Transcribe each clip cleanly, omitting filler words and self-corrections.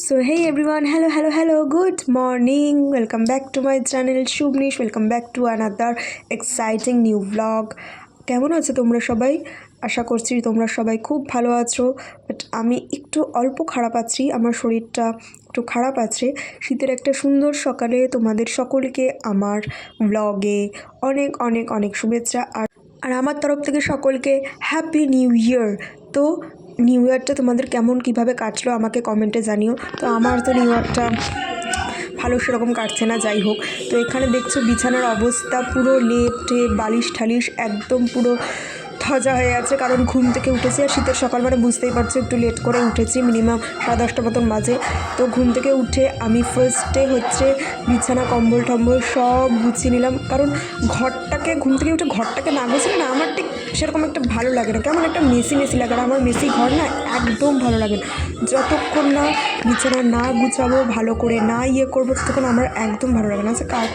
So hey everyone, hello, good morning. Welcome back to my channel Shubnish. Welcome back to another exciting new vlog. কেমন আছো তোমরা সবাই? আশা করছি তোমরা সবাই খুব ভালো আছো, বাট আমি একটু অল্প খারাপ আছি, আমার শরীরটা একটু খারাপ আছে। শীতের একটা সুন্দর সকালে তোমাদের সকলকে আমার ব্লগে অনেক অনেক অনেক শুভেচ্ছা আর আমার তরফ থেকে সকলকে হ্যাপি নিউ ইয়ার। তো নিউ ইয়ারটা তোমাদের কেমন কিভাবে কাটলো আমাকে কমেন্টে জানিও। তো আমার তো নিউ ইয়ারটা ভালো সেরকম কাটছে না, যাই হোক। তো এখানে দেখছো বিছানার অবস্থা পুরো লেপ টেপ বালিশ ঠালিশ একদম পুরো ধজা হয়ে আছে, কারণ ঘুম থেকে উঠেছি আর শীতের সকাল মানে বুঝতেই পারছো একটু লেট করে উঠেছি, মিনিমাম 10:30 মতন বাজে। তো ঘুম থেকে উঠে আমি ফার্স্টে বিছানা কম্বল টম্বল সব গুছিয়ে নিলাম, কারণ ঘুম থেকে উঠে ঘরটাকে না গুছলে না আমার ঠিক সেরকম একটা ভালো লাগে না, কেমন একটা মেসি লাগে। আর আমার মেসি ঘর না একদম ভালো লাগে না, যতক্ষণ না বিছানা না গুছাবো ভালো করে না করবো ততক্ষণ আমার একদম ভালো লাগে না। কার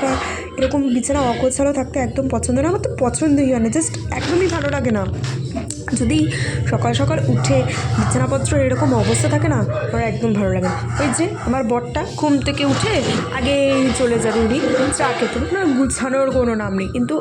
এরকম বিছানা অগোছালো থাকতে একদম পছন্দ না, আমার তো পছন্দই হয় না, জাস্ট একদমই ভালো লাগে না। যদি সকাল সকাল উঠে বিছানাপত্র এরকম অবস্থা থাকে না, আমার একদম ভালো লাগে না। ওই যে আমার বরটা ঘুম থেকে উঠে আগে চলে যাবে উনি চা খেতে, না গুছানোর কোনো নাম নেই, কিন্তু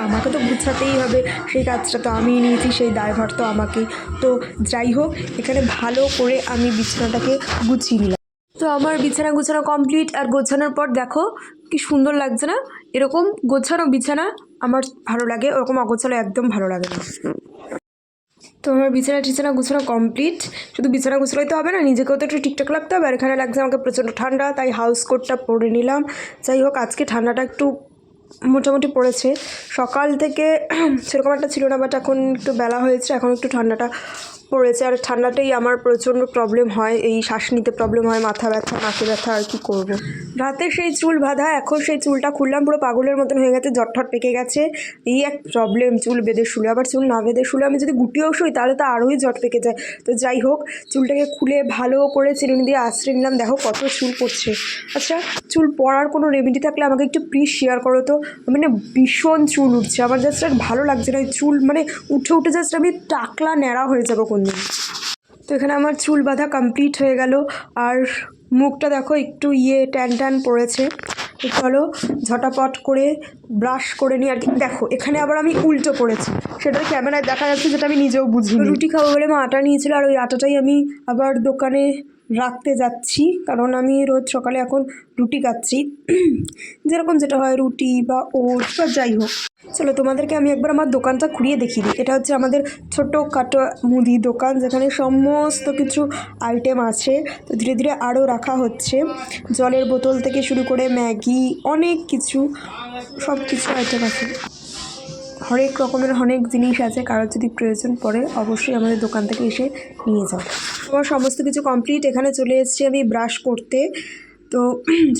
আমাকে তো গুছাতেই হবে, সেই কাজটা তো আমিই নিয়েছি, সেই দায়ভার তো আমাকেই। তো যাই হোক, এখানে ভালো করে আমি বিছানাটাকে গুছিয়ে নিলাম। তো আমার বিছানা গুছানো কমপ্লিট, আর গোছানোর পর দেখো কি সুন্দর লাগছে না? এরকম গোছানো বিছানা আমার ভালো লাগে, ওরকম অগোছালো একদম ভালো লাগে না। তো আমার বিছানা গুছানো কমপ্লিট, শুধু বিছানা গুছালেই তো হবে না, নিজেকেও তো একটু ঠিকঠাক লাগতে হবে। আর এখানে লাগছে আমাকে প্রচণ্ড ঠান্ডা, তাই হাউস কোটটা পরে নিলাম। যাই হোক, আজকে ঠান্ডাটা একটু মোটামুটি পড়েছে, সকাল থেকে সেরকম একটা ছিল না, বাট এখন একটু বেলা হয়েছে, এখন একটু ঠান্ডাটা পড়েছে। আর ঠান্ডাটাই আমার প্রচণ্ড প্রবলেম হয়, এই শ্বাস নিতে প্রবলেম হয়, মাথা ব্যথা নাকে ব্যথা, আর কি করব। রাতে সেই চুল বাঁধা, এখন সেই চুলটা খুললাম, পুরো পাগলের মতন হয়ে গেছে, জটঠট পেকে গেছে। এই এক প্রবলেম, চুল বেঁধে শুলে, আবার চুল না বেঁধে শুলে আমি যদি গুটিয়েও শুই তাহলে তো আরোই জট পেকে যায়। তো যাই হোক, চুলটাকে খুলে ভালো করে চিরুনি দিয়ে আশ্রয় নিলাম। দেখো কত চুল পড়ছে। আচ্ছা, চুল পড়ার কোনো রেমেডি থাকলে আমাকে একটু প্লিজ শেয়ার করো তো। মানে ভীষণ চুল উঠছে আমার, জাস্ট আর ভালো লাগছে না, ওই চুল মানে উঠে জাস্ট আমি টাকলা ন্যাড়া হয়ে যাবো কোনদিন। তো এখানে আমার চুল বাঁধা কমপ্লিট হয়ে গেল, আর মুখটা দেখো একটু ট্যান পড়েছে। তো চলো ঝটাপট করে ব্রাশ করে নিই। আর কি দেখো, এখানে আবার আমি উল্টো পড়েছি, সেটা ক্যামেরায় দেখা যাচ্ছে, যেটা আমি নিজেও বুঝিনি। রুটি খাবো বলে মা আটা নিয়েছিল, আর ওই আটাটাই আমি আবার দোকানে রাখতে যাচ্ছি, কারণ আমি রোজ সকালে এখন রুটি খাচ্ছি, যেরকম যেটা হয় রুটি বা ওটস বা যাই হোক। চলো তোমাদেরকে আমি একবার আমার দোকানটা ঘুরিয়ে দেখিয়ে দিই। এটা হচ্ছে আমাদের ছোটোখাটো মুদি দোকান, যেখানে সমস্ত কিছু আইটেম আছে। তো ধীরে ধীরে আরও রাখা হচ্ছে, জলের বোতল থেকে শুরু করে ম্যাগি, অনেক কিছু, সব কিছু আইটেম আছে, হরেক রকমের অনেক জিনিস আছে। কারোর যদি প্রয়োজন পড়ে অবশ্যই আমাদের দোকান থেকে এসে নিয়ে যাও। আমার সমস্ত কিছু কমপ্লিট, এখানে চলে এসেছি আমি ব্রাশ করতে। তো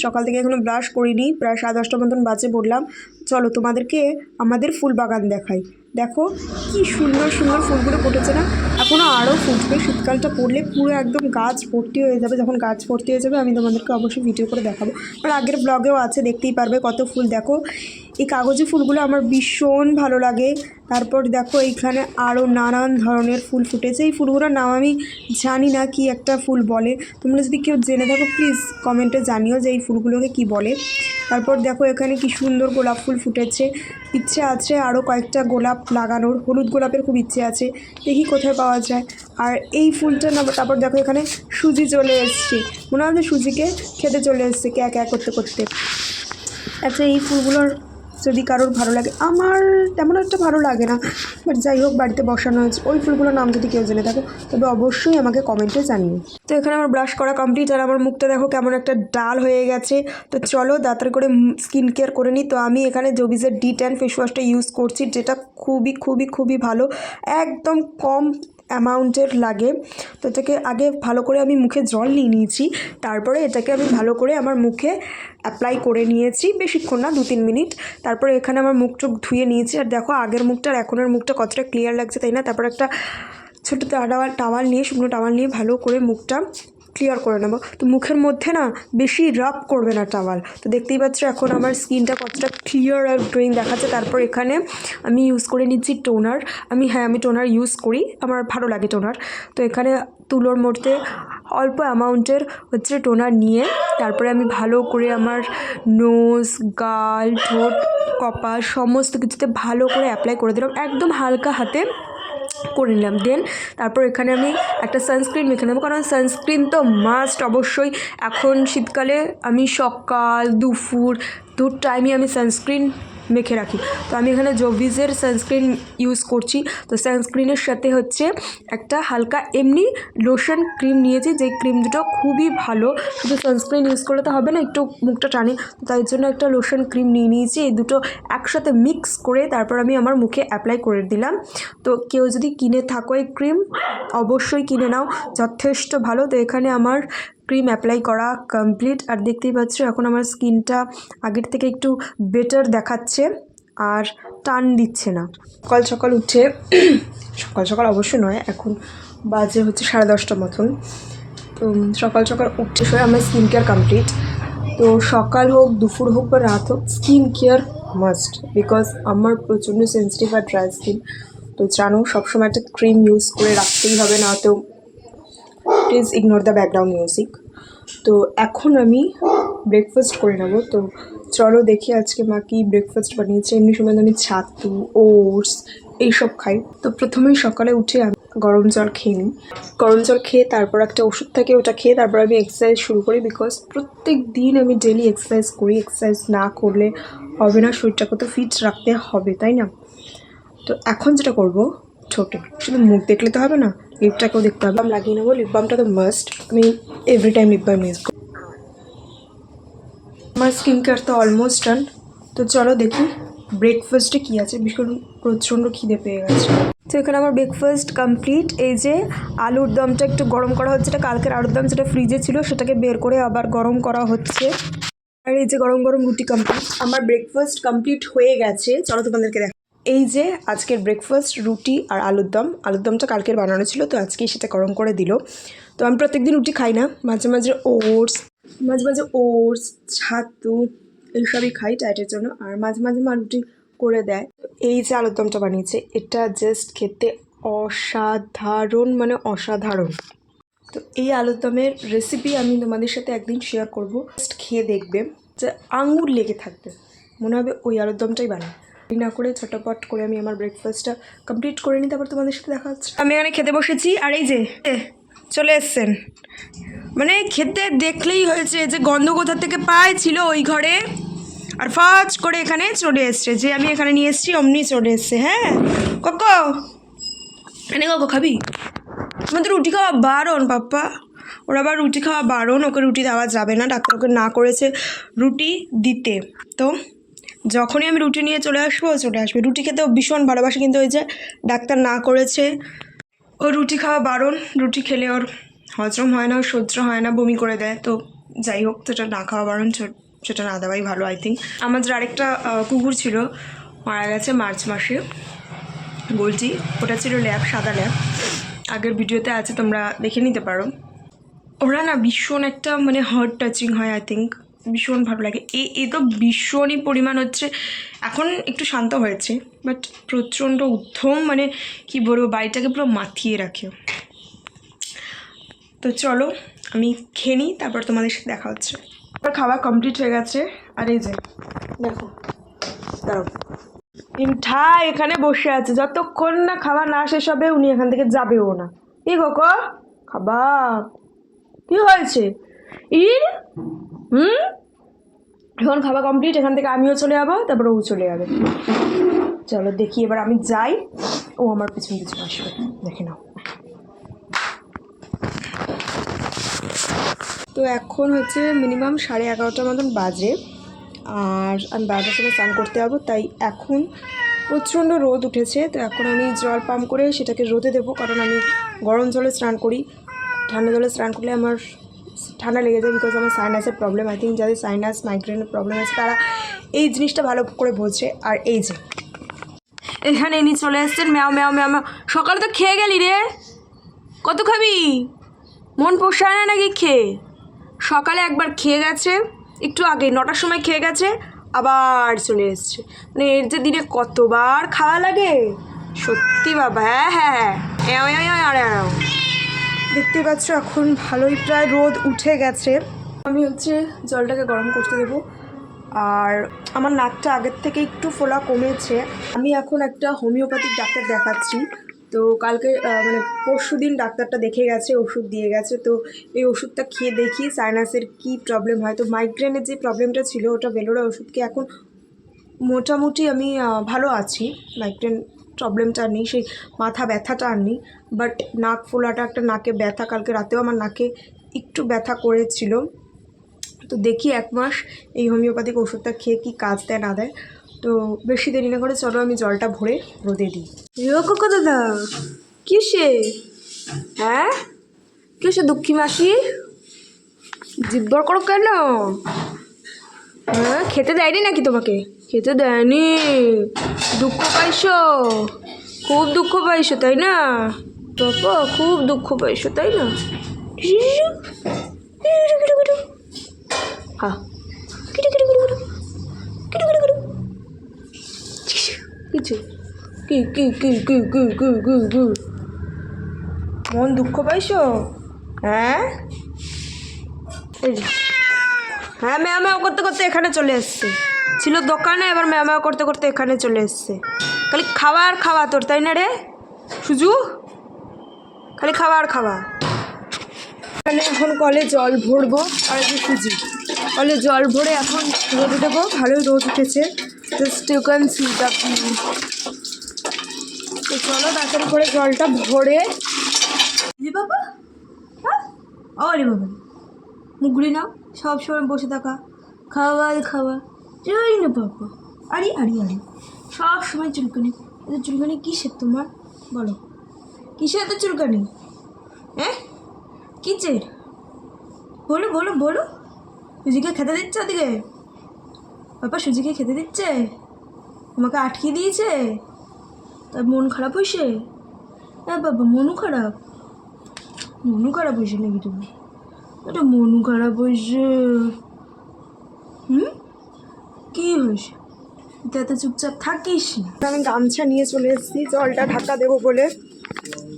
সকাল থেকে এখনও ব্রাশ করিনি, প্রায় 10:30 মতন বাজে। বললাম চলো তোমাদেরকে আমাদের ফুল বাগান দেখাই। দেখো কি সুন্দর সুন্দর ফুলগুলো ফুটেছে না, এখনও আরও ফুটবে, শীতকালটা পড়লে পুরো একদম গাছ ভর্তি হয়ে যাবে। যখন গাছ ভর্তি হয়ে যাবে আমি তোমাদেরকে অবশ্যই ভিডিও করে দেখাবো, আর আগের ব্লগেও আছে, দেখতেই পারবে কত ফুল। দেখো এই কাগজি ফুলগুলো আমার ভীষণ ভালো লাগে। তারপর দেখো এইখানে আরও নানান ধরনের ফুল ফুটেছে, এই ফুলগুলোর নাম আমি জানি না, কি একটা ফুল বলে, তোমরা যদি কেউ জেনে থাকো প্লিজ কমেন্টে জানিও যে এই ফুলগুলোকে কি বলে। তারপর দেখো এখানে কি সুন্দর গোলাপ ফুল ফুটেছে, ইচ্ছে আছে আরও কয়েকটা গোলাপ লাগানোর, হলুদ গোলাপের খুব ইচ্ছে আছে, দেখি কোথায় পাওয়া যায়। আর এই ফুলটা না, তারপর দেখো এখানে সুজি চলে এসছে, মনে হয় যে সুজিকে খেতে চলে এসছে ক্যা ক্যা করতে করতে। আচ্ছা, এই ফুলগুলোর যদি কারোর ভালো লাগে, আমার তেমন একটা ভালো লাগে না, বাট যাই হোক বাড়িতে বসানো হয়েছে, ওই ফুলগুলোর নাম যদি কেউ জেনে থাকো তবে অবশ্যই আমাকে কমেন্টে জানিও। তো এখানে আমার ব্রাশ করা কমপ্লিট, আর আমার মুখটা দেখো কেমন একটা ডাল হয়ে গেছে। তো চলো তাড়াতাড়ি করে স্কিন কেয়ার করে নিই। তো আমি এখানে জোবিজের D10 ফেস ওয়াশটা ইউজ করছি, যেটা খুবই খুবই খুবই ভালো, একদম কম অ্যামাউন্টের লাগে। তো এটাকে আগে ভালো করে আমি মুখে জল নিয়ে নিয়েছি, তারপরে এটাকে আমি ভালো করে আমার মুখে অ্যাপ্লাই করে নিয়েছি, বেশিক্ষণ না, 2-3 মিনিট। তারপরে এখানে আমার মুখ চোখ ধুয়ে নিয়েছি, আর দেখো আগের মুখটা আর এখনের মুখটা কতটা ক্লিয়ার লাগছে, তাই না? তারপর একটা ছোটো টাওয়াল নিয়ে, শুকনো টাওয়াল নিয়ে ভালো করে মুখটা ক্লিয়ার করে নেবো। তো মুখের মধ্যে না বেশি রাব করবে না টাওয়াল। তো দেখতেই পাচ্ছ এখন আমার স্কিনটা কতটা ক্লিয়ার আর গ্লোয়িং দেখাচ্ছে। তারপর এখানে আমি ইউজ করে নিচ্ছি টোনার। আমি টোনার ইউজ করি, আমার ভালো লাগে টোনার। তো এখানে তুলোর মধ্যে অল্প অ্যামাউন্টের হচ্ছে টোনার নিয়ে তারপরে আমি ভালো করে আমার নোজ, গাল, ঠোঁট, কপাল সমস্ত কিছুতে ভালো করে অ্যাপ্লাই করে দিলাম, একদম হালকা হাতে করে নিলাম। দেন তারপর এখানে আমি একটা সানস্ক্রিন মেখে নেবো, কারণ সানস্ক্রিন তো মাস্ট অবশ্যই। এখন শীতকালে আমি সকাল দুপুর দু টাইমে আমি সানস্ক্রিন মেখে রাখি। তো আমি এখানে জোভিজের সানস্ক্রিন ইউজ করছি। তো সানস্ক্রিনের সাথে হচ্ছে একটা হালকা এমনি লোশন ক্রিম নিয়েছি, যেই ক্রিম দুটো খুবই ভালো। শুধু সানস্ক্রিন ইউজ করলে তো হবে না, একটু মুখটা টানে, তো তাই জন্য একটা লোশন ক্রিম নিয়ে নিয়েছি। এই দুটো একসাথে মিক্স করে তারপর আমি আমার মুখে অ্যাপ্লাই করে দিলাম। তো কেউ যদি কিনে থাকো এই ক্রিম অবশ্যই কিনে নাও, যথেষ্ট ভালো। তো এখানে আমার ক্রিম অ্যাপ্লাই করা কমপ্লিট, আর দেখতেই পাচ্ছ এখন আমার স্কিনটা আগের থেকে একটু বেটার দেখাচ্ছে আর টান দিচ্ছে না। সকাল সকাল উঠে সকাল সকাল অবশ্যই নয়, এখন বাজে হচ্ছে 10:30 মতন। তো সকাল সকাল উঠে আমার স্কিন কেয়ার কমপ্লিট। তো সকাল হোক দুপুর হোক বা রাত হোক স্কিন কেয়ার মাস্ট, বিকজ আমার প্রচণ্ড সেন্সিটিভ আর ড্রাই স্কিন। তো জানো সবসময় একটা ক্রিম ইউজ করে রাখতেই হবে, না তো please ignore the background music. তো এখন আমি ব্রেকফাস্ট করে নেবো। তো চলো দেখি আজকে মা কি ব্রেকফাস্ট বানিয়েছে। এমনি সময় আমি ছাতু, ওটস এইসব খাই। তো প্রথমেই সকালে উঠে আমি গরম জল খেয়ে নিই। গরম জল খেয়ে তারপর একটা ওষুধ থাকে, ওটা খেয়ে তারপর আমি এক্সারসাইজ শুরু করি, বিকজ প্রত্যেক দিন আমি ডেলি এক্সারসাইজ করি। এক্সারসাইজ না করলে হবে না, শরীরটাকে তো ফিট রাখতে হবে, তাই না? তো এখন যেটা করবো, ছোটো শুধু মুখ দেখলে তো হবে না, লিপটাকেও দেখতে হবে। আমি লাগিয়ে নেবো, লিপ বামটা তো মাস্ট, আমি every time lip balm use করি। আমার স্কিন কেয়ার তো অলমোস্ট ডান। তো চলো দেখি ব্রেকফাস্টে কী আছে, ভীষণ প্রচণ্ড খিদে পেয়ে গেছে। তো এখানে আমার ব্রেকফাস্ট কমপ্লিট। এই যে আলুর দমটা একটু গরম করা হচ্ছে, এটা কালকের আলুর দম যেটা ফ্রিজে ছিল সেটাকে বের করে আবার গরম করা হচ্ছে। আর এই যে গরম গরম রুটি কমপ্লিট। আমার ব্রেকফাস্ট কমপ্লিট হয়ে গেছে, চলো তোমাদেরকে দেখ। এই যে আজকের ব্রেকফাস্ট রুটি আর আলুর দম। আলুর দমটা কালকের বানানো ছিল, তো আজকেই সেটা গরম করে দিল। তো আমি প্রত্যেকদিন রুটি খাই না, মাঝে মাঝে ওটস, ছাতু এইসবই খাই ডায়েটের জন্য, আর মাঝে মাঝে মা রুটি করে দেয়। এই যে আলুর দমটা বানিয়েছে, এটা জাস্ট খেতে অসাধারণ, মানে অসাধারণ। তো এই আলুর দমের রেসিপি আমি তোমাদের সাথে একদিন শেয়ার করবো, জাস্ট খেয়ে দেখবে যে আঙুর লেগে থাকবে, মনে হবে ওই আলুর দমটাই বানায়। না করে ছটাপট করে আমি আমার ব্রেকফাস্টটা কমপ্লিট করে নিই, তারপর তোমাদের সাথে দেখা হচ্ছে। আমি এখানে খেতে বসেছি, আর এই যে চলে এসছেন, মানে খেতে দেখলেই হয়েছে যে গন্ধ কোথা থেকে পাইছিল ওই ঘরে, আর ফাজ করে এখানে চলে এসছে, যে আমি এখানে নিয়ে এসেছি অমনি চলে এসছে। হ্যাঁ কোকো, এনে কোকো খাবি? আমাদের রুটি খাওয়া বারণ পাপ্পা, ওর আবার রুটি খাওয়া বারণ, ওকে রুটি দেওয়া যাবে না, ডাক্তার ওকে না করেছে রুটি দিতে। তো যখনই আমি রুটি নিয়ে চলে আসবে। রুটি খেতেও ভীষণ ভালোবাসে, কিন্তু ওই যে ডাক্তার না করেছে, ও রুটি খাওয়া বারণ, রুটি খেলে ওর হজম হয় না, ওর সহ্য হয় না, বমি করে দেয়। তো যাই হোক, সেটা না খাওয়া বারণ, সেটা না দেওয়াই ভালো আই থিঙ্ক। আমাদের আরেকটা কুকুর ছিল, মারা গেছে মার্চ মাসে, গোলজি। ওটা ছিল ল্যাব, সাদা ল্যাব, আগের ভিডিওতে আছে, তোমরা দেখে নিতে পারো। ওরা না ভীষণ একটা মানে হার্ট টাচিং হয় আই থিঙ্ক, ভীষণ ভালো লাগে। এ তো ভীষণই পরিমাণ হচ্ছে, এখন একটু শান্ত হয়েছে, বাট প্রচণ্ড উদ্ধম, মানে কি বলবো, বাড়িটাকে পুরো মাথিয়ে রাখে। তো চলো আমি খেয়ে নিই, তারপর তোমাদের সাথে দেখা হচ্ছে। আমার খাওয়া কমপ্লিট হয়ে গেছে, আর এই যে দেখো, দাঁড়াও, ঠা এখানে বসে আছে, যতক্ষণ না খাওয়া না শেষ হবে উনি এখান থেকে যাবেও না। কি গো খাবা, কি হয়েছে ইর? এখন খাওয়া কমপ্লিট, এখান থেকে আমিও চলে যাবো, তারপর ও চলে যাবে। চলো দেখি, এবার আমি যাই, ও আমার পিছন পিছন আসবে, দেখে নাও। তো এখন হচ্ছে মিনিমাম 11:30 মতন বাজে, আর আমি 12টার সময় স্নান করতে যাবো, তাই এখন প্রচণ্ড রোদ উঠেছে। তো এখন আমি জল পাম্প করে সেটাকে রোদে দেবো, কারণ আমি গরম জলে স্নান করি, ঠান্ডা জলে স্নান করলে আমার ঠান্ডা লেগে যায়, বিকজ আমার সাইনাসের প্রবলেম। আই থিঙ্ক যাদের সাইনাস মাইগ্রেনের প্রবলেম আছে তারা এই জিনিসটা ভালো করে বোঝে। আর এই যে এখানে ইনি চলে এসছেন, ম্যাও ম্যাও ম্যাও ম্যাও। সকালে তো খেয়ে গেলি রে, কত খাবি? মন পোষায় না নাকি খেয়ে? সকালে একবার খেয়ে গেছে, একটু আগে 9টার সময় খেয়ে গেছে, আবার চলে এসছে। মানে এর যে দিনে কতবার খাওয়া লাগে সত্যি বাবা। হ্যাঁ হ্যাঁ হ্যাঁ, দেখতে পাচ্ছ এখন ভালোই প্রায় রোদ উঠে গেছে। আমি হচ্ছে জলটাকে গরম করতে দেবো। আর আমার নাকটা আগের থেকে একটু ফোলা কমেছে। আমি এখন একটা হোমিওপ্যাথিক ডাক্তার দেখাচ্ছি। তো কালকে মানে পরশুদিন ডাক্তারটা দেখে গেছে, ওষুধ দিয়ে গেছে। তো এই ওষুধটা খেয়ে দেখি সাইনাসের কি প্রবলেম হয়। তো মাইগ্রেনের যে প্রবলেমটা ছিল ওটা ভেলোরা ওষুধকে এখন মোটামুটি আমি ভালো আছি। মাইগ্রেন প্রবলেমটা আর নেই, সেই মাথা ব্যথাটা আর নেই। বাট নাক ফোলাটা, একটা নাকে ব্যথা, কালকে রাতেও আমার নাকে একটু ব্যথা করেছিল। তো দেখি 1 মাস এই হোমিওপ্যাথিক ওষুধটা খেয়ে কি কাজ দেয় না দেয়। তো বেশি দেরি না করে চলো আমি জলটা ভরে রোদে দিই। কাকা দাদা কিসে? হ্যাঁ কিসে দুঃখী মাসি? জিব্বর করো কেন? হ্যাঁ খেতে দেয়নি নাকি তোমাকে? খেতে দেয়নি, দুঃখ পাইছো? খুব দুঃখ পাইছো তাই না বাবা? খুব দুঃখ পাইছো তাই না? হ্যাঁ কিছু কি কি কি কি কি কি কি কি মন দুঃখ পাইছো? হ্যাঁ হ্যাঁ ম্যাও ম্যাও করতে করতে এখানে চলে এসছে। ছিল দোকানে, এবার ম্যাও ম্যাও করতে করতে এখানে চলে এসছে। খালি খাওয়া আর খাওয়া তোর, তাই না রে সুজু? খালি খাওয়া আর খাওয়া। এখানে এখন কলে জল ভরবো। আর যে সুজি কলে জল ভরে এখন রোদে দেবো। ভালোই রোদ উঠেছে। Just you can see the view. তো চলো তাড়াতাড়ি করে জলটা ভরে। বাবা হ্যাঁ রে বাবা মুখগুলি নাও, সবসময় বসে থাকা, খাওয়া খাওয়া যাই না বাবা। আরে আরে আরে সব সময় চুলকানি। এত চুলকানি কিসের তোমার বলো? কিসের এত চুলকানি? হ্যাঁ কিসের বলো বলো বলো? সুজিকে খেতে দিচ্ছে ওদিকে? বাবা সুজিকে খেতে দিচ্ছে? তোমাকে আটকে দিয়েছে? তার মন খারাপ হয়েছে? হ্যাঁ বাবা মনও খারাপ? মনও খারাপ হয়েছে নাকি তুমি? এটা মনও খারাপ হয়েছে? কি হয়েছে? এত চুপচাপ থাকিস না। আমি গামছা নিয়ে চলে এসেছি জলটা ঢাকা দেবো বলে।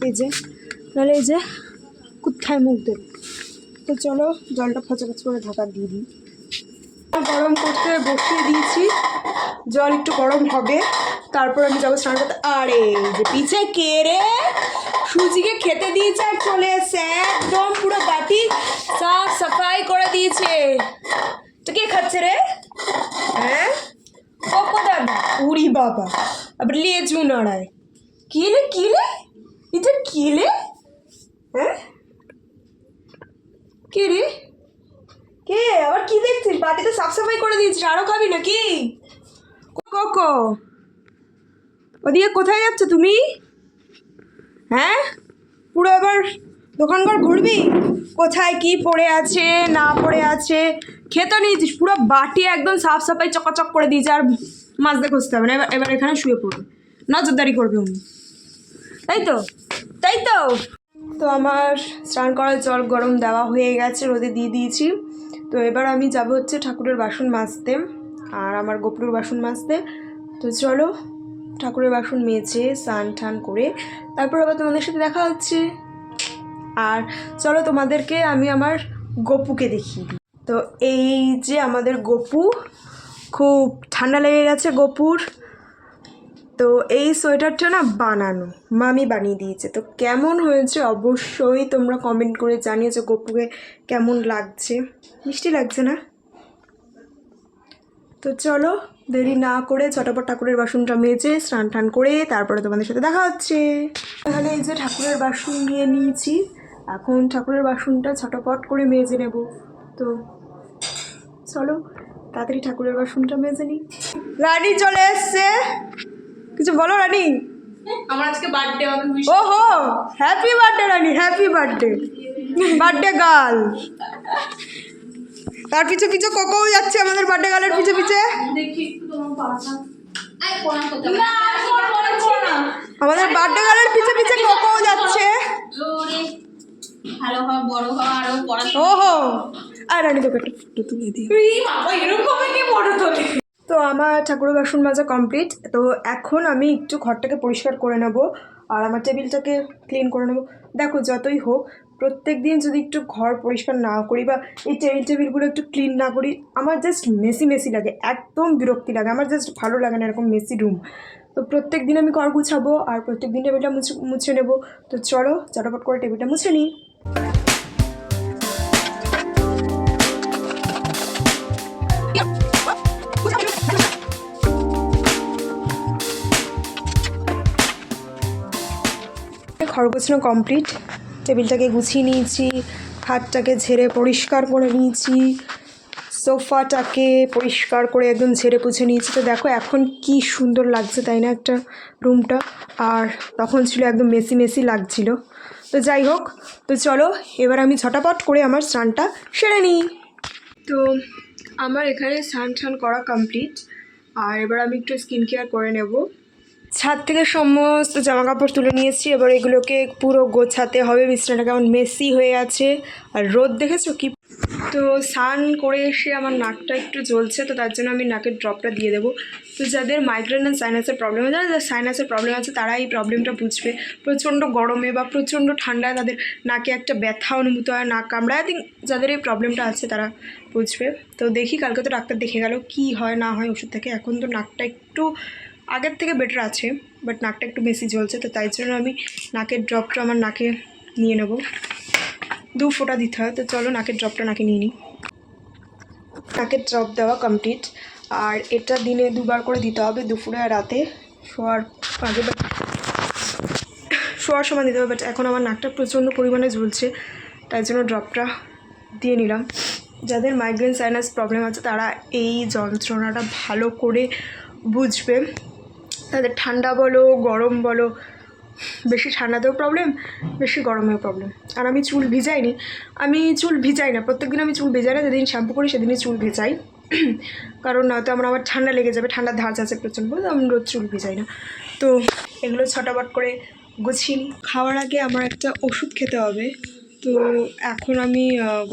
এই যে নাহলে এই যে কোথায় মুখ দেবো। তো চলো জলটা ফচাফচ করে ঢাকা দিয়ে দিই। গরম করতে বসিয়ে দিয়েছি, জল একটু গরম হবে, তারপর আমি যাবো স্নান করতে। আরে যে পিছে কে রে? সুজিকে খেতে দিয়েছে আর চলে এসছে, একদম পুরো বাটি সাফ সাফাই করে দিয়েছে। তো কে খাচ্ছে রে? হ্যাঁ কোকো দাদা? উড়ি বাবা আবার লেজু নাড়ায়। কিলে কিলে এটা কিলে? হ্যাঁ কে রে? কে আবার কি দেখছিস? বাটিতে সাফ সাফাই করে দিয়েছিস, আরো খাবি নাকি? কোকো ওদিকে কোথায় যাচ্ছ তুমি? হ্যাঁ পুরো এবার দোকানঘর ঘুরবি? কোথায় কি পড়ে আছে না পড়ে আছে খেতে নিয়েছিস? পুরো বাটি একদম সাফ সাফাই চকাচক করে দিয়েছে। আর মাজতে খুঁজতে হবে না, এবার এবার এখানে শুয়ে পড়বে, নজরদারি করবে উনি, তাই তো? তাই তো। তো আমার স্নান করার জল গরম দেওয়া হয়ে গেছে, রোদে দিয়ে দিয়েছি। তো এবার আমি যাব হচ্ছে ঠাকুরের বাসন মাজতে আর আমার গোপুরের বাসন মাজতে। তো চলো ঠাকুরের বাসন মেজে স্নান টান করে তারপর আবার তোমাদের সাথে দেখা হচ্ছে। আর চলো তোমাদেরকে আমি আমার গপুকে দেখিয়ে দিই। তো এই যে আমাদের গপু, খুব ঠান্ডা লেগে গেছে গপুর। তো এই সোয়েটারটা না বানানো, মামি বানিয়ে দিয়েছে। তো কেমন হয়েছে অবশ্যই তোমরা কমেন্ট করে জানিয়েছো গপুকে কেমন লাগছে। মিষ্টি লাগছে না? তো চলো দেরি না করে চটাপট ঠাকুরের বাসনটা মেজে স্নান টান করে তারপরে তোমাদের সাথে দেখা হচ্ছে। তাহলে এই যে ঠাকুরের বাসন নিয়ে নিয়েছি, এখন ঠাকুরের বাসনটা ছটাপট করে মেজে নেব। তো চলো তাড়াতাড়ি ঠাকুরের বাসনটা মেজে নিই। রানী চলে এসছে, কিছু বলো রানী। আমার আজকে বার্থডে, ওহো হ্যাপি বার্থডে রানী, হ্যাপি বার্থডে, বার্থডে গার্ল। তার পিছে পিছে কোকোও যাচ্ছে আমাদের বার্থডে গার্লের পিছে পিছে। দেখি একটু তোমার পাশা আই কোনা করতে না আমাদের বার্থডে গার্লের পিছে পিছে কোকোও যাচ্ছে। ওরে ভালো হওয়া বড় হওয়া আরো পড়াশোনা। ওহো আর রানী তোকে একটা ফটো তুলে দিই। বাবা এরকম কি ফটো তোলে? তো আমার ঠাকুরের বাসন মাজা কমপ্লিট। তো এখন আমি একটু ঘরটাকে পরিষ্কার করে নেব আর আমার টেবিলটাকে ক্লিন করে নেব। দেখো যতই হোক প্রত্যেক দিন যদি একটু ঘর পরিষ্কার না করি বা এই টেবিলগুলো একটু ক্লিন না করি, আমার জাস্ট মেসি লাগে, একদম বিরক্তি লাগে, আমার জাস্ট ভালো লাগে না এরকম মেসি রুম। তো প্রত্যেক দিন আমি ঘর গুছাবো আর প্রত্যেক দিন টেবিলটা মুছে নেবো। তো চলো চটাপট করে টেবিলটা মুছে নিই। ঘর গোছানো কমপ্লিট, টেবিলটাকে গুছিয়ে নিয়েছি, খাটটাকে ঝেড়ে পরিষ্কার করে নিয়েছি, সোফাটাকে পরিষ্কার করে একদম ঝেড়ে পুছে নিয়েছি। তো দেখো এখন কি সুন্দর লাগছে, তাই না একটা রুমটা? আর তখন ছিল একদম মেসি লাগছিল। তো যাই হোক, তো চলো এবার আমি ঝটাপট করে আমার স্নানটা সেরে নিই। তো আমার এখানে স্নান করা কমপ্লিট, আর এবার আমি একটু স্কিন কেয়ার করে নেব। ছাদ থেকে সমস্ত জামাকাপড় তুলে নিয়েছি, এবার এগুলোকে পুরো গোছাতে হবে। বিছানাটা কেমন মেসি হয়ে আছে, আর রোদ দেখেছো কি। তো স্নান করে এসে আমার নাকটা একটু জ্বলছে, তো তার জন্য আমি নাকের ড্রপটা দিয়ে দেবো। তো যাদের মাইগ্রেন আর সাইনাসের প্রবলেম আছে, যাদের সাইনাসের প্রবলেম আছে তারা এই প্রবলেমটা বুঝবে। প্রচণ্ড গরমে বা প্রচণ্ড ঠান্ডায় তাদের নাকে একটা ব্যথা অনুভূত হয়, নাক কামড়ায়। আই থিঙ্ক যাদের এই প্রবলেমটা আছে তারা বুঝবে। তো দেখি, কালকে তো ডাক্তার দেখে গেল কি হয় না হয় ওষুধ থেকে। এখন তো নাকটা একটু আগের থেকে বেটার আছে, বাট নাকটা একটু বেশি জ্বলছে, তো তাই জন্য আমি নাকের ড্রপটা আমার নাকে নিয়ে নেব। 2 ফোঁটা দিতে হয়। তো চলো নাকের ড্রপটা নাকে নিয়ে নিই। নাকের ড্রপ দেওয়া কমপ্লিট, আর এটা দিনে 2 বার করে দিতে হবে, দুপুরে আর রাতে শোয়ার আগে। বাট শোয়ার সময় দিতে হবে, বাট এখন আমার নাকটা প্রচণ্ড পরিমাণে জ্বলছে, তাই জন্য ড্রপটা দিয়ে নিলাম। যাদের মাইগ্রেন সাইনাস প্রবলেম আছে তারা এই যন্ত্রণাটা ভালো করে বুঝবে। তাদের ঠান্ডা বলো গরম বলো, বেশি ঠান্ডাতেও প্রবলেম, বেশি গরমেও প্রবলেম। আর আমি চুল ভিজাইনি, আমি চুল ভিজাই না, প্রত্যেকদিন আমি চুল ভেজাই না, যেদিন শ্যাম্পু করি সেদিনই চুল ভেজাই, কারণ নয়তো আমার ঠান্ডা লেগে যাবে, ঠান্ডার ধাঁচ আছে প্রচণ্ড, আমি রোজ চুল ভিজাই না। তো এগুলো ছটাপট করে গুছিয়ে নিই। খাওয়ার আগে আমার একটা ওষুধ খেতে হবে। তো এখন আমি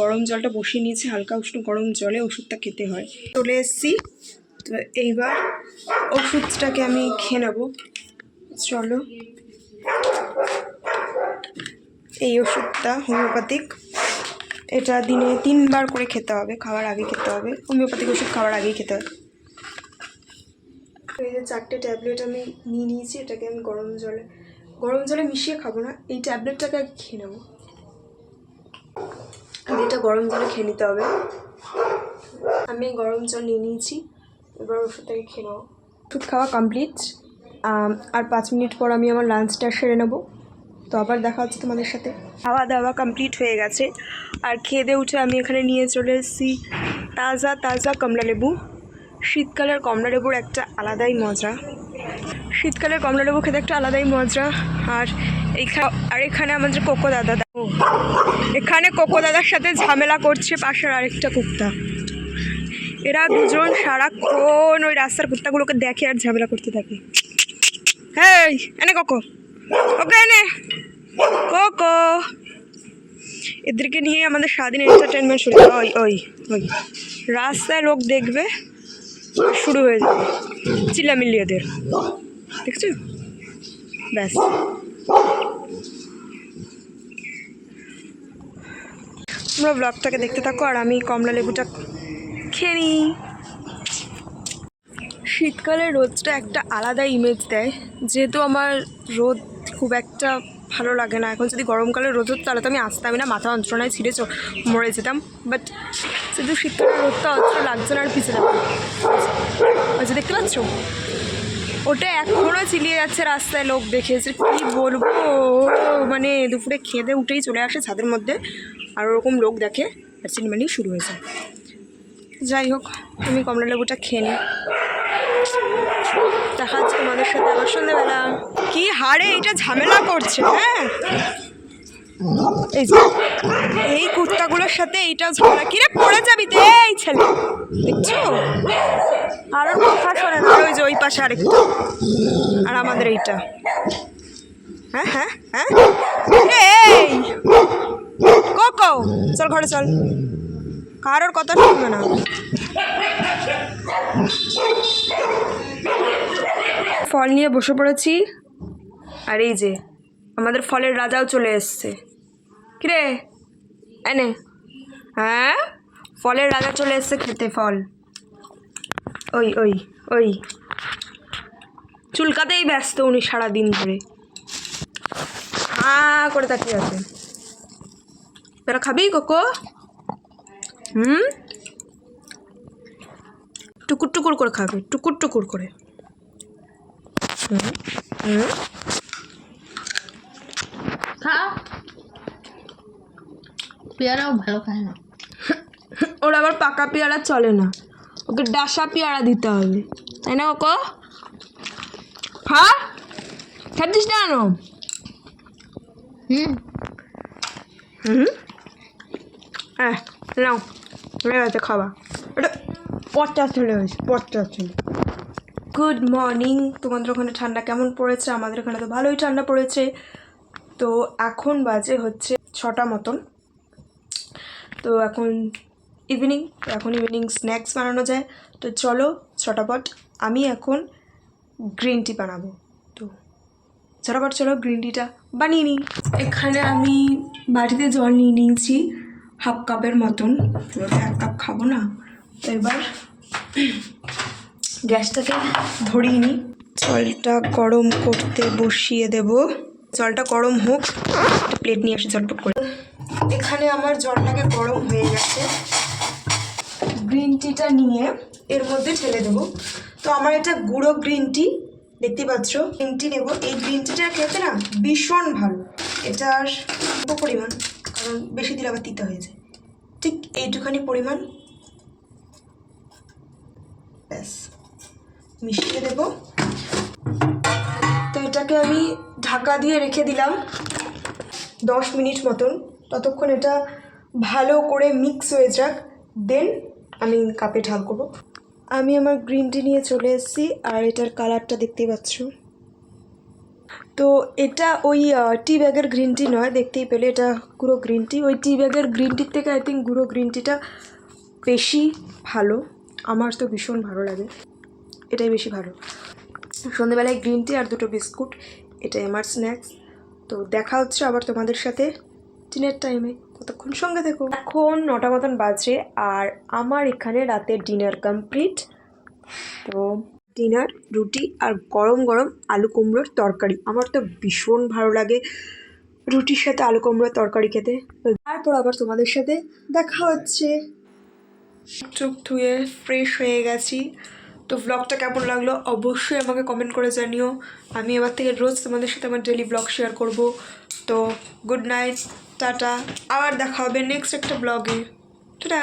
গরম জলটা বসিয়ে নিয়েছি, হালকা উষ্ণ গরম জলে ওষুধটা খেতে হয়। চলে এসেছি, তো এইবার ওষুধটাকে আমি খেয়ে নেবো। চলো, এই ওষুধটা হোমিওপ্যাথিক, এটা দিনে 3 বার করে খেতে হবে, খাওয়ার আগে খেতে হবে। হোমিওপ্যাথিক ওষুধ খাওয়ার আগেই খেতে হবে। এই যে 4টে ট্যাবলেট আমি নিয়ে নিয়েছি, এটাকে আমি গরম জলে মিশিয়ে খাবো না, এই ট্যাবলেটটাকে আগে খেয়ে নেবো। এটা গরম জলে খেয়ে নিতে হবে। আমি গরম জল নিয়ে নিয়েছি, এবার ওষুধটাকে খেয়ে নেবো। ওষুধ খাওয়া কমপ্লিট, আর 5 মিনিট পর আমি আমার লাঞ্চটা সেরে নেবো। তো আবার দেখা হচ্ছে তোমাদের সাথে। খাওয়া দাওয়া কমপ্লিট হয়ে গেছে, আর খেয়ে দিয়ে উঠে আমি এখানে নিয়ে চলে এসেছি তাজা কমলা লেবু। শীতকালের কমলা লেবুর একটা আলাদাই মজা, শীতকালের কমলা লেবু খেতে একটা আলাদাই মজা। আর এখানে আমাদের কোকো দাদা, এখানে কোকো দাদার সাথে ঝামেলা করছে পাশের আরেকটা কুত্তা। এরা দুজন সারাক্ষণ ওই রাস্তার কুত্তাগুলোকে দেখে আর ঝামেলা করতে থাকে। হ্যাঁ এনে কোকো, ওকে এনে কোকো। এদেরকে নিয়ে আমাদের সারাদিন এন্টারটেনমেন্ট শুরু। ওই ওই ওই রাস্তায় লোক দেখবে, শুরু হয়ে যাবে চিল্লামিল্লি এদের, দেখছো? ব্যাস, তোমরা ব্লগটাকে দেখতে থাকো আর আমি কমলা লেবুটা খেয়ে নিই। শীতকালে রোদটা একটা আলাদা ইমেজ দেয়, যেহেতু আমার রোদ খুব একটা ভালো লাগে না। এখন যদি গরমকালে রোদ হতো তাহলে তো আমি আসতামই না, মাথা যন্ত্রণায় ছিঁড়ে মরে যেতাম। বাট যেহেতু শীতকালের রোদটা অতটা লাগছে না, আর পিছিয়ে যাবো। আচ্ছা দেখতে পাচ্ছ, ওটা এখনও চিলিয়ে যাচ্ছে রাস্তায়, লোক দেখেছে কী বলবো। মানে দুপুরে খেতে উঠেই চলে আসে ছাদের মধ্যে, আর ওরকম লোক দেখে আর চিনমানি শুরু হয়ে যায়। যাই হোক, আমি কমলা লেবুটা খেয়ে নিই, দেখা যাচ্ছে তোমাদের সাথে আবার সন্ধ্যেবেলা। কি হারে এটা ঝামেলা করছে। হ্যাঁ এই কুত্তাগুলোর সাথে এইটাও ঝামেলা। কিরে পড়ে যাবি তো এই ছেলে, দেখছো? আর কথা শোনে না। ওই যে ওই পাশে আরেকটা, আর আমাদের এইটা। হ্যাঁ হ্যাঁ হ্যাঁ এই কোকো, চল ঘরে চল, কারোর কথা শুনবে না। ফল নিয়ে বসে পড়েছি, আর এই যে আমাদের ফলের রাজাও চলে এসছে। কিরে এনে হ্যাঁ ফলের রাজা চলে এসছে খেতে ফল ওই ওই ওই চুলকাতেই ব্যস্ত উনি সারাদিন ধরে করে তাকিয়ে আছে তোরা খাবি কোকো টুকুর টুকুর করে খাবে টুকুর টুকুর করে খা পেয়ারাও ভালো খায় না ওর আবার পাকা পেয়ারা চলে না ওকে ডাসা পেয়ারা দিতে হবে তাই না কোকো হ্যাঁ খাচ্ছিস না আনো হ্যাঁ নাও হয়ে গেছে খাওয়া ওটা পচা চলে হয়েছে পচা চলে গুড মর্নিং তোমাদের ওখানে ঠান্ডা কেমন পড়েছে আমাদের এখানে তো ভালোই ঠান্ডা পড়েছে তো এখন বাজে হচ্ছে 6টা মতন তো এখন ইভিনিং স্ন্যাক্স বানানো যায় তো চলো ছটাপট আমি এখন গ্রিন টি বানাবো তো ছটাপট চলো গ্রিন টিটা বানিয়ে নিই এখানে আমি বাটিতে জল নিয়ে নিয়েছি হাফ কাপের মতন পুরোটা 1 কাপ খাবো না তো এবার গ্যাসটাকে ধরিয়ে নিই জলটা গরম করতে বসিয়ে দেব জলটা গরম হোক একটা প্লেট নিয়ে আসি ঝটপট করে এখানে আমার জলটাকে গরম হয়ে গেছে গ্রিন টিটা নিয়ে এর মধ্যে ঢেলে দেবো তো আমার এটা গুঁড়ো গ্রিন টি দেখতে পাচ্ছ গ্রিন টি নেবো এই গ্রিন টিটা খেতে না ভীষণ ভালো এটার অল্প পরিমাণ কারণ বেশি দিলে আবার তিতা হয়ে যায় ঠিক এইটুখানি পরিমাণ ব্যাস মিশিয়ে দেব তো এটাকে আমি ঢাকা দিয়ে রেখে দিলাম 10 মিনিট মতন ততক্ষণ এটা ভালো করে মিক্স হয়ে যাক দেন আমি কাপে ঢাল করবো আমি আমার গ্রিন টি নিয়ে চলে এসেছি আর এটার কালারটা দেখতেই পাচ্ছ তো এটা ওই টি ব্যাগের গ্রিন টি নয় দেখতেই পেলে এটা গুঁড়ো গ্রিন টি ওই টি ব্যাগের গ্রিন টির থেকে আই থিঙ্ক গুঁড়ো গ্রিন টিটা বেশি ভালো আমার তো ভীষণ ভালো লাগে এটাই বেশি ভালো সন্ধেবেলায় গ্রিন টি আর 2টো বিস্কুট এটাই আমার স্ন্যাক্স তো দেখা হচ্ছে আবার তোমাদের সাথে ডিনার টাইমে কতক্ষণ সঙ্গে দেখো এখন 9টা মতন বাজে আর আমার এখানে রাতের ডিনার কমপ্লিট তো ডিনার রুটি আর গরম গরম আলু কুমড়োর তরকারি আমার তো ভীষণ ভালো লাগে রুটির সাথে আলু কুমড়োর তরকারি খেতে তারপর আবার তোমাদের সাথে দেখা হচ্ছে চোখ ধুয়ে ফ্রেশ হয়ে গেছি তো ব্লগটা কেমন লাগলো অবশ্যই আমাকে কমেন্ট করে জানিও আমি এবার থেকে রোজ তোমাদের সাথে আমার ডেলি ব্লগ শেয়ার করব তো গুড নাইট টাটা আবার দেখা হবে নেক্সট একটা ব্লগে টাটা